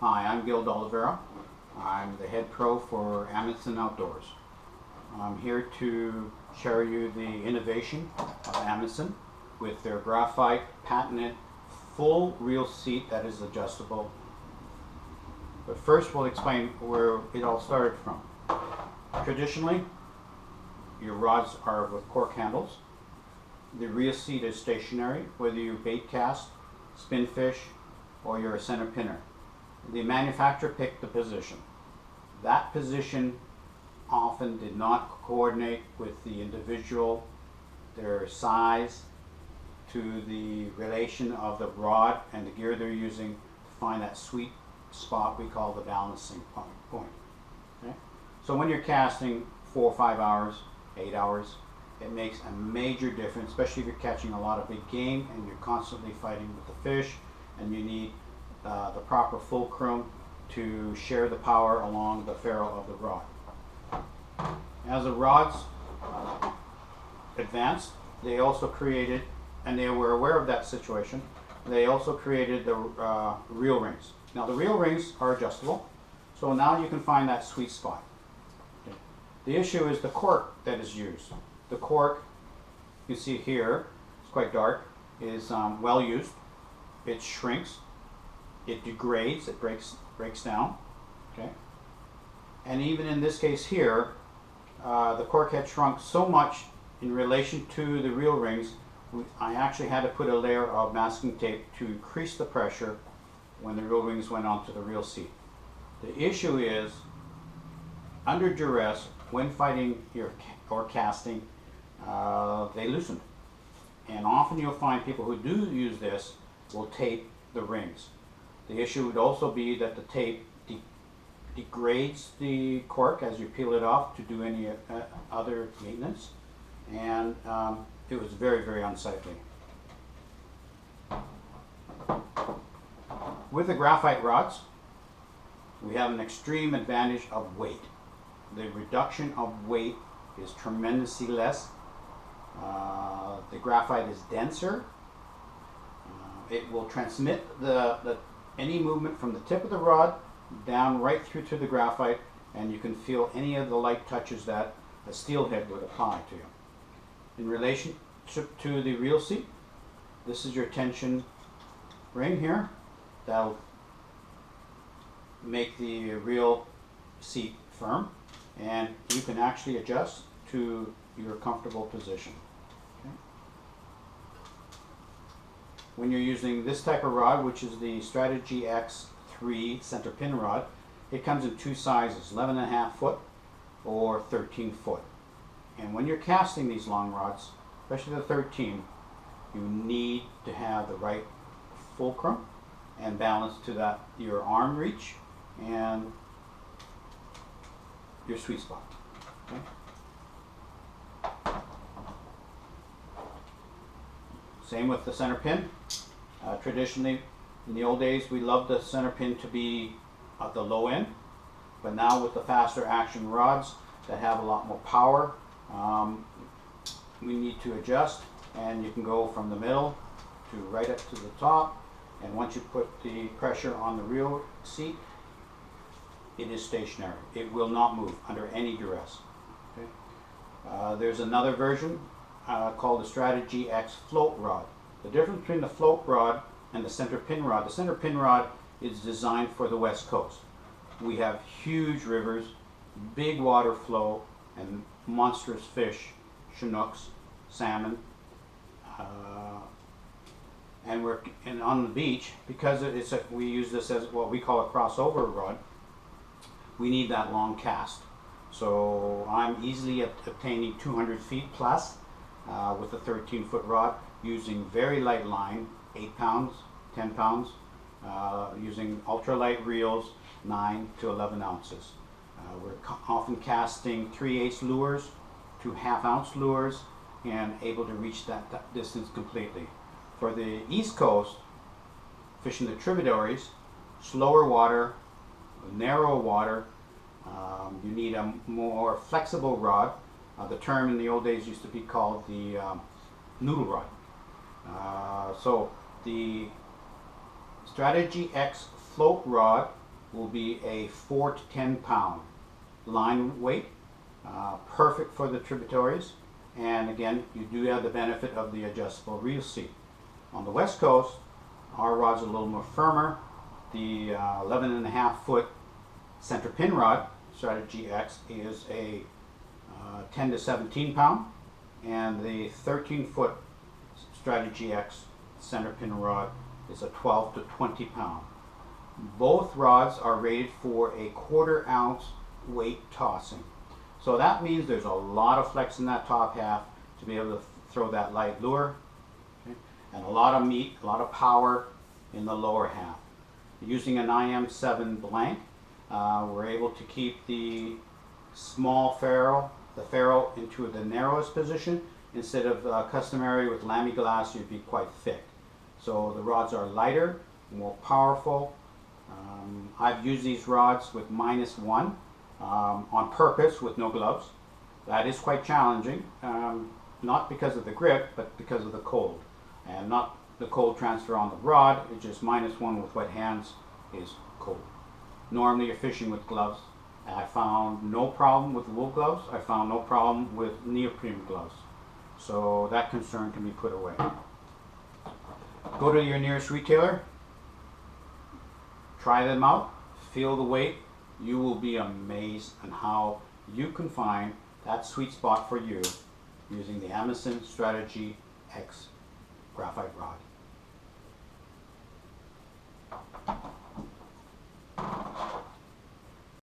Hi, I'm Gil D'Oliveira. I'm the head pro for Amundson Outdoors. I'm here to share you the innovation of Amundson with their graphite patented full reel seat that is adjustable. But first we'll explain where it all started from. Traditionally, your rods are with cork handles. The reel seat is stationary, whether you bait cast, spin fish, or you're a center pinner. The manufacturer picked the position. That position often did not coordinate with the individual, their size, to the relation of the rod and the gear they're using to find that sweet spot we call the balancing point. Okay? So when you're casting 4 or 5 hours, 8 hours, it makes a major difference, especially if you're catching a lot of big game and you're constantly fighting with the fish and you need the proper fulcrum to share the power along the ferrule of the rod. As the rods advanced, they also created, and they were aware of that situation, they also created the reel rings. Now the reel rings are adjustable, so now you can find that sweet spot. Okay. The issue is the cork that is used. The cork, you see here, it's quite dark, is well used. It shrinks, it degrades, it breaks down. Okay, and even in this case here, the cork had shrunk so much in relation to the reel rings, I actually had to put a layer of masking tape to increase the pressure when the reel rings went onto the reel seat. The issue is, under duress, when fighting or casting, they loosened. And often you'll find people who do use this will tape the rings. The issue would also be that the tape degrades the cork as you peel it off to do any other maintenance, and it was very, very unsightly. With the graphite rods, we have an extreme advantage of weight. The reduction of weight is tremendously less. The graphite is denser. It will transmit any movement from the tip of the rod down right through to the graphite, and you can feel any of the light touches that a steel head would apply to you. In relation to the reel seat, this is your tension ring here that'll make the reel seat firm, and you can actually adjust to your comfortable position. Okay. When you're using this type of rod, which is the Strategy X3 Centerpin rod, it comes in two sizes, 11.5 foot or 13 foot. And when you're casting these long rods, especially the 13, you need to have the right fulcrum and balance to that, your arm reach and your sweet spot. Okay. Same with the center pin. Traditionally, in the old days, we loved the center pin to be at the low end, but now with the faster action rods that have a lot more power, we need to adjust, and you can go from the middle to right up to the top, and once you put the pressure on the reel seat, it is stationary. It will not move under any duress. Okay. There's another version called the Strategy X float rod. The difference between the float rod and the center pin rod, the center pin rod is designed for the West Coast. We have huge rivers, big water flow, and monstrous fish, Chinooks, salmon, and on the beach, because we use this as what we call a crossover rod, we need that long cast. So I'm easily obtaining 200 feet plus with a 13-foot rod, using very light line, 8 pounds, 10 pounds, using ultralight reels, 9 to 11 ounces. We're often casting 3/8 lures to 1/2 ounce lures and able to reach that distance completely. For the East Coast, fishing the tributaries, slower water, narrow water, you need a more flexible rod. The term in the old days used to be called the noodle rod. So the Strategy X float rod will be a 4 to 10 pound line weight, perfect for the tributaries. And again, you do have the benefit of the adjustable reel seat. On the West Coast, our rods are a little more firmer. The 11.5 foot Centerpin rod, Strategy X, is a 10 to 17 pound, and the 13 foot Strategy X Centerpin rod is a 12 to 20 pound. Both rods are rated for a 1/4 ounce weight tossing. So that means there's a lot of flex in that top half to be able to throw that light lure, okay? And a lot of meat, a lot of power in the lower half. Using an IM7 blank, we're able to keep the small ferrule, the ferrule into the narrowest position, instead of customary with lamy glass, you'd be quite thick. So the rods are lighter, more powerful. I've used these rods with -1 on purpose with no gloves. That is quite challenging, not because of the grip, but because of the cold. And not the cold transfer on the rod, it's just -1 with wet hands is cold. Normally you're fishing with gloves. I found no problem with wool gloves. I found no problem with neoprene gloves. So that concern can be put away. Go to your nearest retailer, try them out, feel the weight. You will be amazed on how you can find that sweet spot for you using the Amundson Strategy X graphite rod.